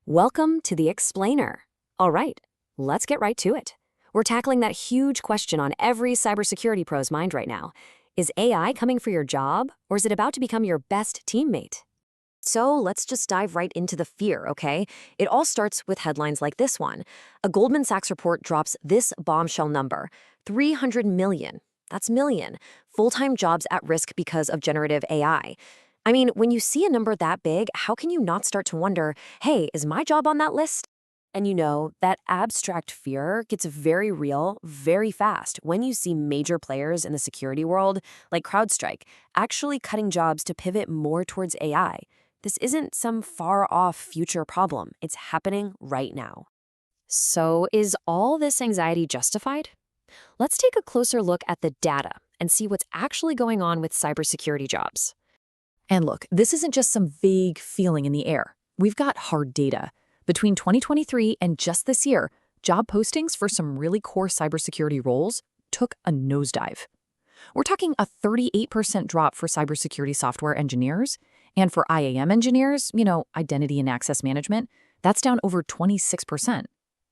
Welcome to the Explainer. All right, let's get right to it. We're tackling that huge question on every cybersecurity pro's mind right now. Is AI coming for your job, or is it about to become your best teammate? So let's just dive right into the fear, okay? It all starts with headlines like this one. A Goldman Sachs report drops this bombshell number, 300 million. That's million. Full-time jobs at risk because of generative AI. I mean, when you see a number that big, how can you not start to wonder, hey, is my job on that list? And that abstract fear gets very real very fast when you see major players in the security world, like CrowdStrike, actually cutting jobs to pivot more towards AI. This isn't some far-off future problem. It's happening right now. So is all this anxiety justified? Let's take a closer look at the data and see what's actually going on with cybersecurity jobs. And look, this isn't just some vague feeling in the air. We've got hard data. Between 2023 and just this year, job postings for some really core cybersecurity roles took a nosedive. We're talking a 38% drop for cybersecurity software engineers, and for IAM engineers, identity and access management, that's down over 26%.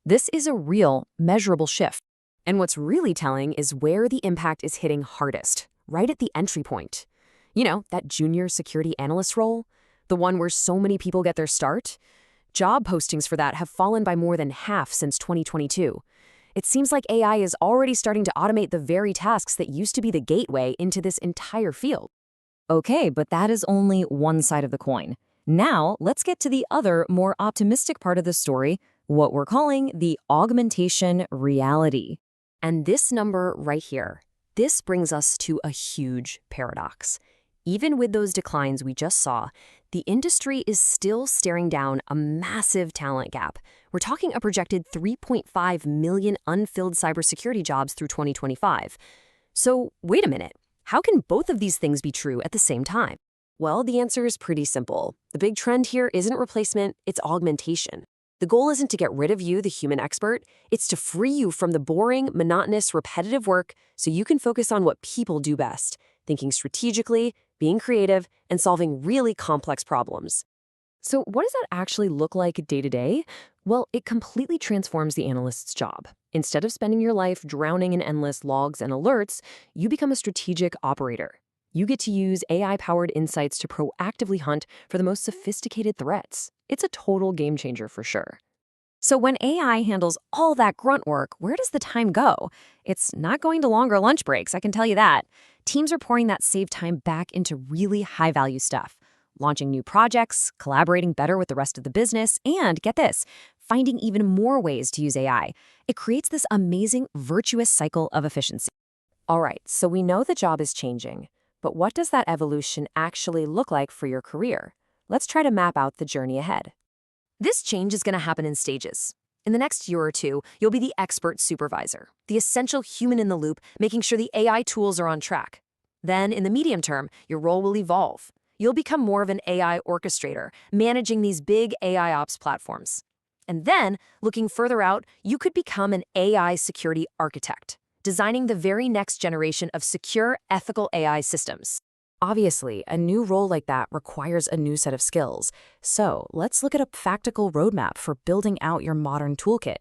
This is a real, measurable shift. And what's really telling is where the impact is hitting hardest, right at the entry point. That junior security analyst role, the one where so many people get their start. Job postings for that have fallen by more than half since 2022. It seems like AI is already starting to automate the very tasks that used to be the gateway into this entire field. Okay, but that is only one side of the coin. Now, let's get to the other, more optimistic part of the story, what we're calling the augmentation reality. And this number right here, this brings us to a huge paradox. Even with those declines we just saw, the industry is still staring down a massive talent gap. We're talking a projected 3.5 million unfilled cybersecurity jobs through 2025. So wait a minute, how can both of these things be true at the same time? Well, the answer is pretty simple. The big trend here isn't replacement, it's augmentation. The goal isn't to get rid of you, the human expert. It's to free you from the boring, monotonous, repetitive work so you can focus on what people do best, thinking strategically, being creative, and solving really complex problems. So what does that actually look like day to day? Well, it completely transforms the analyst's job. Instead of spending your life drowning in endless logs and alerts, you become a strategic operator. You get to use AI-powered insights to proactively hunt for the most sophisticated threats. It's a total game changer for sure. So when AI handles all that grunt work, where does the time go? It's not going to longer lunch breaks, I can tell you that. Teams are pouring that saved time back into really high-value stuff, launching new projects, collaborating better with the rest of the business, and get this, finding even more ways to use AI. It creates this amazing, virtuous cycle of efficiency. All right, so we know the job is changing, but what does that evolution actually look like for your career? Let's try to map out the journey ahead. This change is going to happen in stages. In the next year or two, you'll be the expert supervisor, the essential human in the loop, making sure the AI tools are on track. Then, in the medium term, your role will evolve. You'll become more of an AI orchestrator, managing these big AI ops platforms. And then, looking further out, you could become an AI security architect, designing the very next generation of secure, ethical AI systems. Obviously, a new role like that requires a new set of skills. So let's look at a practical roadmap for building out your modern toolkit.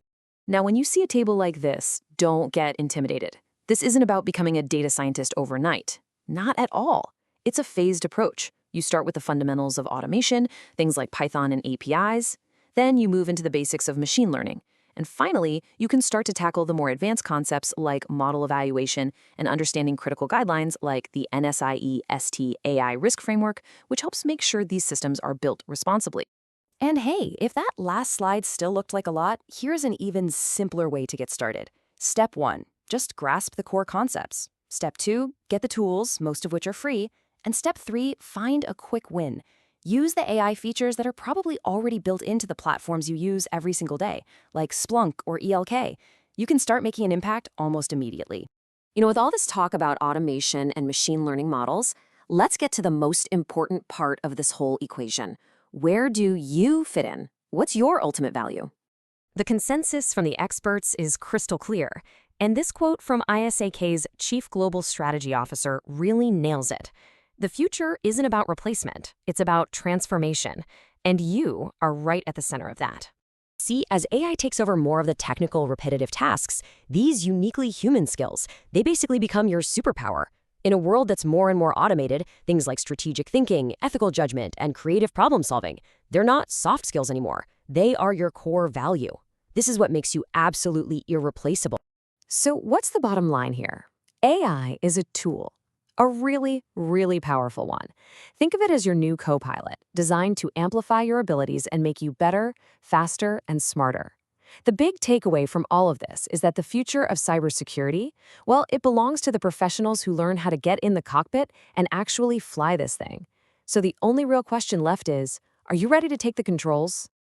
Now, when you see a table like this, don't get intimidated. This isn't about becoming a data scientist overnight. Not at all. It's a phased approach. You start with the fundamentals of automation, things like Python and APIs. Then you move into the basics of machine learning. And finally, you can start to tackle the more advanced concepts like model evaluation and understanding critical guidelines like the NSIE-ST AI risk framework, which helps make sure these systems are built responsibly. And hey, if that last slide still looked like a lot, here's an even simpler way to get started. Step 1, just grasp the core concepts. Step 2, get the tools, most of which are free. And Step 3, find a quick win. Use the AI features that are probably already built into the platforms you use every single day, like Splunk or ELK. You can start making an impact almost immediately. With all this talk about automation and machine learning models, let's get to the most important part of this whole equation. Where do you fit in? What's your ultimate value? The consensus from the experts is crystal clear, and this quote from ISAK's Chief Global Strategy Officer really nails it. The future isn't about replacement, it's about transformation. And you are right at the center of that. See, as AI takes over more of the technical, repetitive tasks, these uniquely human skills, they basically become your superpower. In a world that's more and more automated, things like strategic thinking, ethical judgment, and creative problem solving, they're not soft skills anymore. They are your core value. This is what makes you absolutely irreplaceable. So what's the bottom line here? AI is a tool, a really, really powerful one. Think of it as your new co-pilot, designed to amplify your abilities and make you better, faster, and smarter. The big takeaway from all of this is that the future of cybersecurity, well, it belongs to the professionals who learn how to get in the cockpit and actually fly this thing. So the only real question left is, are you ready to take the controls?